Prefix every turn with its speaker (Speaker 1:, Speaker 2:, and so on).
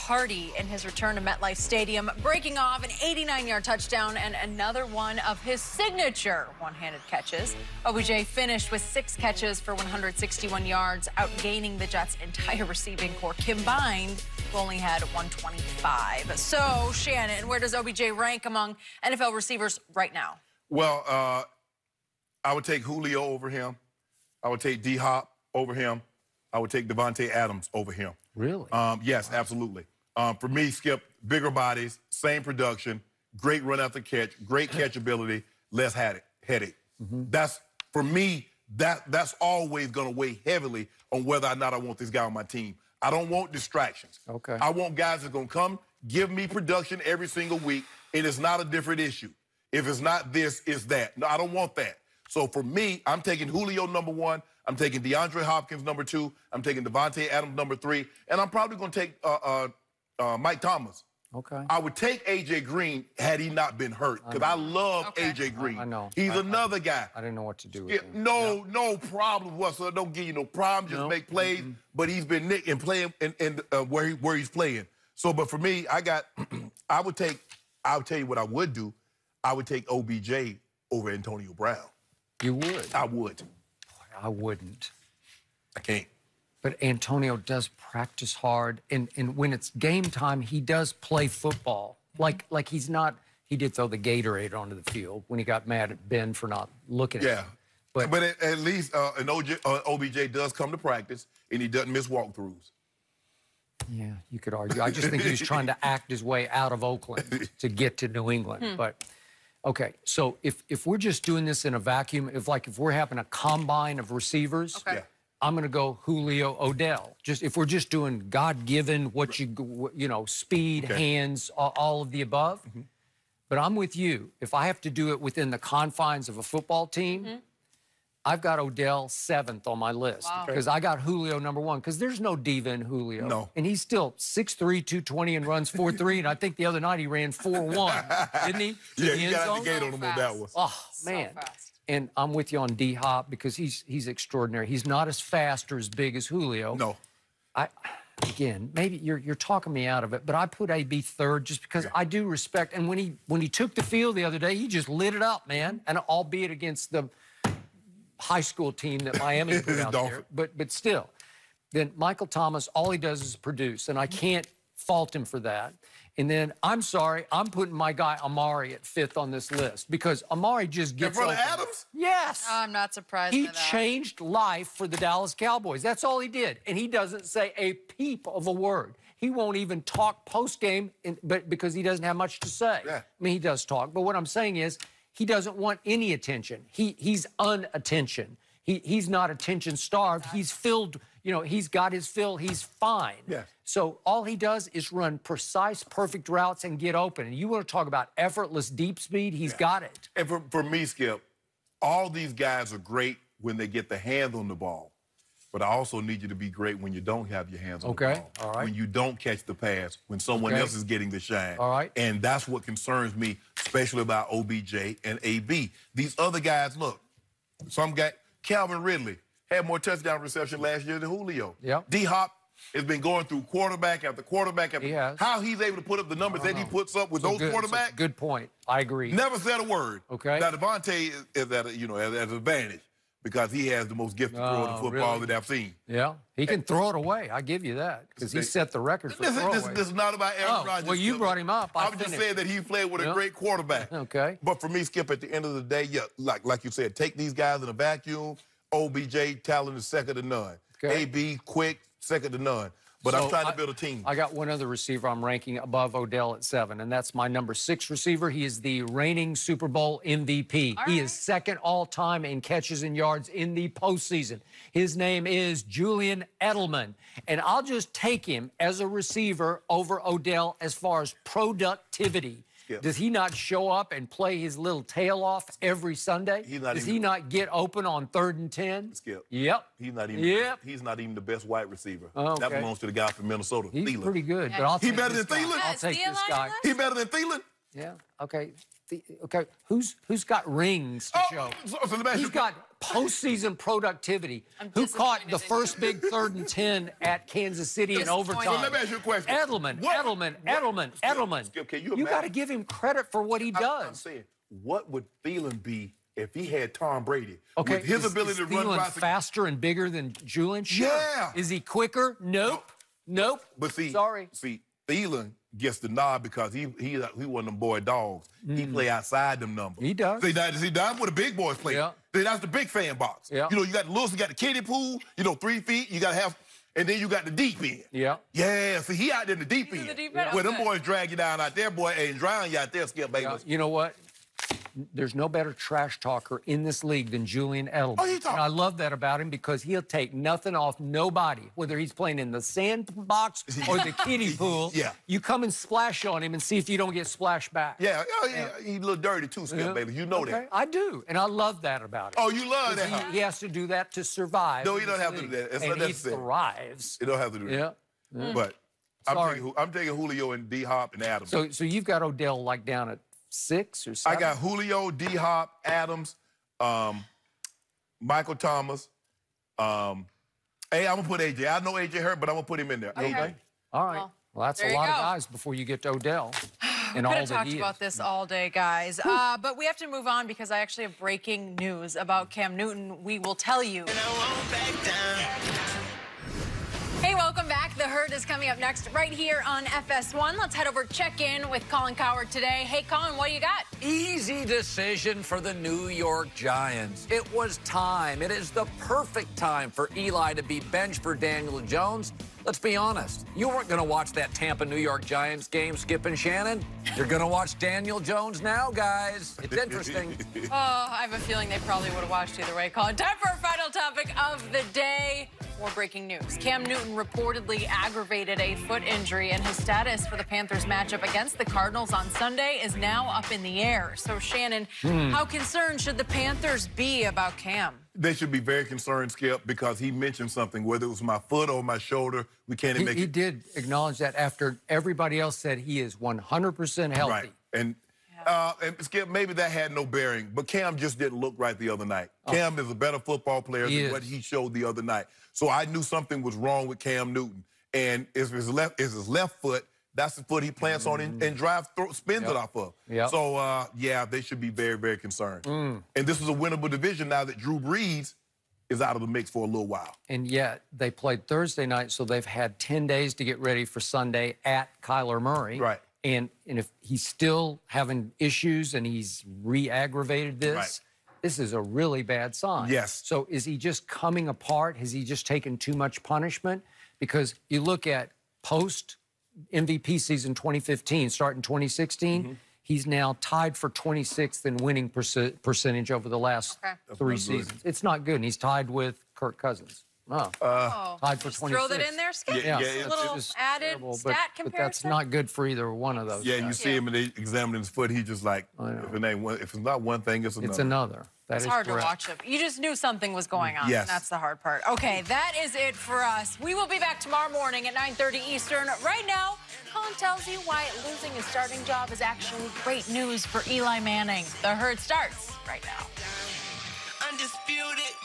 Speaker 1: party in his return to MetLife Stadium, breaking off an 89-yard touchdown and another one of his signature one-handed catches. OBJ finished with 6 catches for 161 yards, outgaining the Jets' entire receiving corps combined, who only had 125. So, Shannon, where does OBJ rank among NFL receivers right now?
Speaker 2: Well, I would take Julio over him. I would take D-Hop over him. I would take Devontae Adams over him.
Speaker 3: Really?
Speaker 2: Yes, absolutely. For me, Skip, bigger bodies, same production, great run after catch, great catchability, less headache. That's, for me, that's always going to weigh heavily on whether or not I want this guy on my team. I don't want distractions.
Speaker 3: Okay.
Speaker 2: I want guys that are going to come, give me production every single week, and it's not a different issue. If it's not this, it's that. No, I don't want that. So for me, I'm taking Julio number 1. I'm taking DeAndre Hopkins number 2. I'm taking Devontae Adams number 3. And I'm probably going to take Mike Thomas.
Speaker 3: Okay.
Speaker 2: I would take A.J. Green had he not been hurt, because I love A.J. Green.
Speaker 3: I know.
Speaker 2: He's another guy.
Speaker 3: I didn't know what to do with him.
Speaker 2: No problem whatsoever. Don't give you no problem. Just make plays. But he's been nicked and playing where he's playing. So, but for me, I'll tell you what I would do. I would take OBJ over Antonio Brown.
Speaker 3: You would?
Speaker 2: I would.
Speaker 3: Boy, I wouldn't.
Speaker 2: I can't.
Speaker 3: But Antonio does practice hard, and when it's game time, he does play football. Like he's not, he did throw the Gatorade onto the field when he got mad at Ben for not looking at him.
Speaker 2: But at least OBJ does come to practice, and he doesn't miss walkthroughs.
Speaker 3: Yeah, you could argue. I just think he was trying to act his way out of Oakland to get to New England. But, okay, so if we're just doing this in a vacuum, if we're having a combine of receivers, I'm going to go Julio, Odell. If we're just doing God-given, speed, hands, all of the above. But I'm with you. If I have to do it within the confines of a football team, I've got Odell 7th on my list because I got Julio number 1 because there's no diva in Julio.
Speaker 2: No.
Speaker 3: And he's still 6'3", 220 and runs 4.3, and I think the other night he ran 4.1, didn't he?
Speaker 2: Yeah, you got out the gate on him on that one.
Speaker 3: Oh, man. So fast. And I'm with you on D-Hop because he's extraordinary. He's not as fast or as big as Julio.
Speaker 2: No.
Speaker 3: Again, maybe you're talking me out of it, but I put AB 3rd just because I do respect. And when he took the field the other day, he just lit it up, man. And albeit against the high school team that Miami put out there, but still. Then Michael Thomas, all he does is produce, and I can't fault him for that. And then, I'm sorry, I'm putting my guy Amari at 5th on this list because Amari just gets
Speaker 2: in front of Adams?
Speaker 3: Yes.
Speaker 1: I'm not surprised
Speaker 3: He
Speaker 1: by that.
Speaker 3: changed life for the Dallas Cowboys. That's all he did. And he doesn't say a peep of a word. He won't even talk post-game because he doesn't have much to say. I mean, he does talk, but what I'm saying is he doesn't want any attention. He's unattention. He's not attention-starved. He's filled, he's got his fill. He's fine. So all he does is run precise, perfect routes and get open. And you want to talk about effortless deep speed, he's got it.
Speaker 2: And for me, Skip, all these guys are great when they get the hands on the ball. But I also need you to be great when you don't have your hands on the ball.
Speaker 3: All right.
Speaker 2: When you don't catch the pass, when someone else is getting the shine.
Speaker 3: All right.
Speaker 2: And that's what concerns me, especially about OBJ and AB. These other guys, look, some guy, Calvin Ridley, had more touchdown reception last year than Julio. D-Hop has been going through quarterback after quarterback after how he's able to put up the numbers that he puts up with those quarterbacks.
Speaker 3: Good point. I agree.
Speaker 2: Never said a word.
Speaker 3: Okay.
Speaker 2: Now, Devontae is at an advantage because he has the most gifted throw in football that I've seen.
Speaker 3: Yeah. He can throw it away. I give you that because he set the record for throwaways.
Speaker 2: This is not about Aaron Rodgers.
Speaker 3: Well, you brought him up.
Speaker 2: I'm just saying that he played with a great quarterback.
Speaker 3: Okay.
Speaker 2: But for me, Skip, at the end of the day, like you said, take these guys in a vacuum. OBJ, talent is second to none. AB, quick, second to none. But I'm trying to build a team.
Speaker 3: I got one other receiver I'm ranking above Odell at 7, and that's my number 6 receiver. He is the reigning Super Bowl MVP. He is second all-time in catches and yards in the postseason. His name is Julian Edelman, and I'll just take him as a receiver over Odell as far as productivity. Does he not show up and play his little tail off every Sunday? Does he not get open on 3rd and 10?
Speaker 2: Skip.
Speaker 3: Yep.
Speaker 2: He's not even the best wide receiver. That belongs to the guy from Minnesota,
Speaker 3: He's
Speaker 2: Thielen.
Speaker 3: pretty good, but I'll take
Speaker 2: better than Thielen?
Speaker 3: I'll take this guy.
Speaker 2: He better than Thielen?
Speaker 3: Yeah, okay. Okay, who's got rings to show?
Speaker 2: So let me ask
Speaker 3: He's
Speaker 2: you-
Speaker 3: got postseason productivity. Who caught the first big 3rd and 10 at Kansas City in overtime?
Speaker 2: So let me ask you a question.
Speaker 3: Edelman.
Speaker 2: Skip, can
Speaker 3: You got to give him credit for what he does.
Speaker 2: I'm saying, what would Thielen be if he had Tom Brady?
Speaker 3: Okay,
Speaker 2: With his ability to run
Speaker 3: Thielen
Speaker 2: right.
Speaker 3: faster and bigger than Julian? Sure.
Speaker 2: Yeah.
Speaker 3: Is he quicker? Nope.
Speaker 2: But see,
Speaker 3: Sorry.
Speaker 2: Thielen gets the nod because he one of them boy dogs. He play outside them numbers.
Speaker 3: He does.
Speaker 2: See, that's where the big boys play.
Speaker 3: Yeah.
Speaker 2: See, that's the big fan box.
Speaker 3: Yeah.
Speaker 2: You know, you got the little, you got the kiddie pool, 3 feet, you got to have, and then you got the deep end.
Speaker 3: Yeah.
Speaker 2: Yeah, see, he out there in the deep end.
Speaker 1: the deep end?
Speaker 2: Where them
Speaker 1: Okay.
Speaker 2: boys drag you down out there, boy, and drown you out there, Skip, baby.
Speaker 3: You know what? There's no better trash talker in this league than Julian Edelman.
Speaker 2: Oh, he talk-
Speaker 3: And I love that about him because he'll take nothing off nobody, whether he's playing in the sandbox or the kiddie pool.
Speaker 2: Yeah.
Speaker 3: You come and splash on him and see if you don't get splashed back.
Speaker 2: Yeah, he's a little dirty too, Skip, baby. You know that.
Speaker 3: I do, and I love that about him.
Speaker 2: Oh, you love that, huh?
Speaker 3: He has to do that to survive.
Speaker 2: No,
Speaker 3: in
Speaker 2: he don't
Speaker 3: this
Speaker 2: have to do
Speaker 3: league.
Speaker 2: that. It's
Speaker 3: and
Speaker 2: not
Speaker 3: he
Speaker 2: necessary.
Speaker 3: thrives.
Speaker 2: You don't have to do that.
Speaker 3: Yeah.
Speaker 2: But
Speaker 3: Sorry.
Speaker 2: I'm taking Julio and D-Hop and Adams.
Speaker 3: So you've got Odell like down at 6 or 7?
Speaker 2: I got Julio, D-Hop, Adams, Michael Thomas. Hey, I'm going to put AJ. I know AJ hurt, but I'm going to put him in there.
Speaker 1: Okay.
Speaker 2: AJ?
Speaker 3: All right. Well, that's
Speaker 1: there
Speaker 3: a
Speaker 1: you
Speaker 3: lot of
Speaker 1: go.
Speaker 3: guys before you get to Odell. And
Speaker 1: Could
Speaker 3: all
Speaker 1: have
Speaker 3: that
Speaker 1: talked
Speaker 3: he
Speaker 1: about
Speaker 3: is.
Speaker 1: this all day, guys. But we have to move on because I actually have breaking news about Cam Newton. We will tell you. Hey, welcome back. The Herd is coming up next right here on FS1. Let's head over check in with Colin Cowherd today. Hey, Colin, what do you got?
Speaker 4: Easy decision for the New York Giants. It was time. It is the perfect time for Eli to be benched for Daniel Jones. Let's be honest. You weren't going to watch that Tampa-New York Giants game, Skip and Shannon. You're going to watch Daniel Jones now, guys. It's interesting.
Speaker 1: Oh, I have a feeling they probably would have watched either way. Colin, time for our final topic of the day. More breaking news. Cam Newton reportedly aggravated a foot injury, and his status for the Panthers matchup against the Cardinals on Sunday is now up in the air. So, Shannon, how concerned should the Panthers be about Cam?
Speaker 2: They should be very concerned, Skip, because he mentioned something, whether it was my foot or my shoulder. We can't make
Speaker 3: He
Speaker 2: it.
Speaker 3: did acknowledge that after everybody else said he is 100% healthy.
Speaker 2: Right. And Skip, maybe that had no bearing, but Cam just didn't look right the other night. Cam is a better football player than what he showed the other night. So I knew something was wrong with Cam Newton. And if his left foot, that's the foot he plants on and spins it off of.
Speaker 3: Yep.
Speaker 2: So, yeah, they should be very, very concerned. And this is a winnable division now that Drew Brees is out of the mix for a little while.
Speaker 3: And yet they played Thursday night, so they've had 10 days to get ready for Sunday at Kyler Murray.
Speaker 2: Right.
Speaker 3: And if he's still having issues and he's re-aggravated this,
Speaker 2: Right.
Speaker 3: this is a really bad sign.
Speaker 2: Yes.
Speaker 3: So is he just coming apart? Has he just taken too much punishment? Because you look at post-MVP season 2015, starting 2016, he's now tied for 26th in winning percentage over the last 3 seasons. It's not good. And he's tied with Kirk Cousins. Tied for 26th.
Speaker 1: Throw that in there, Skip.
Speaker 2: Yeah,
Speaker 1: Just a little
Speaker 3: It's
Speaker 1: added
Speaker 3: terrible,
Speaker 1: stat
Speaker 3: but that's
Speaker 1: comparison.
Speaker 3: not good for either one of those.
Speaker 2: Yeah, you
Speaker 3: guys.
Speaker 2: see him and they examining his foot, he's just like, if it's not one thing, it's another.
Speaker 3: It's another. That
Speaker 1: It's
Speaker 3: is
Speaker 1: hard
Speaker 3: correct.
Speaker 1: to watch him. You just knew something was going on.
Speaker 2: Yes.
Speaker 1: And that's the hard part. Okay, that is it for us. We will be back tomorrow morning at 9:30 Eastern. Right now, Colin tells you why losing his starting job is actually great news for Eli Manning. The Herd starts right now.
Speaker 5: Undisputed.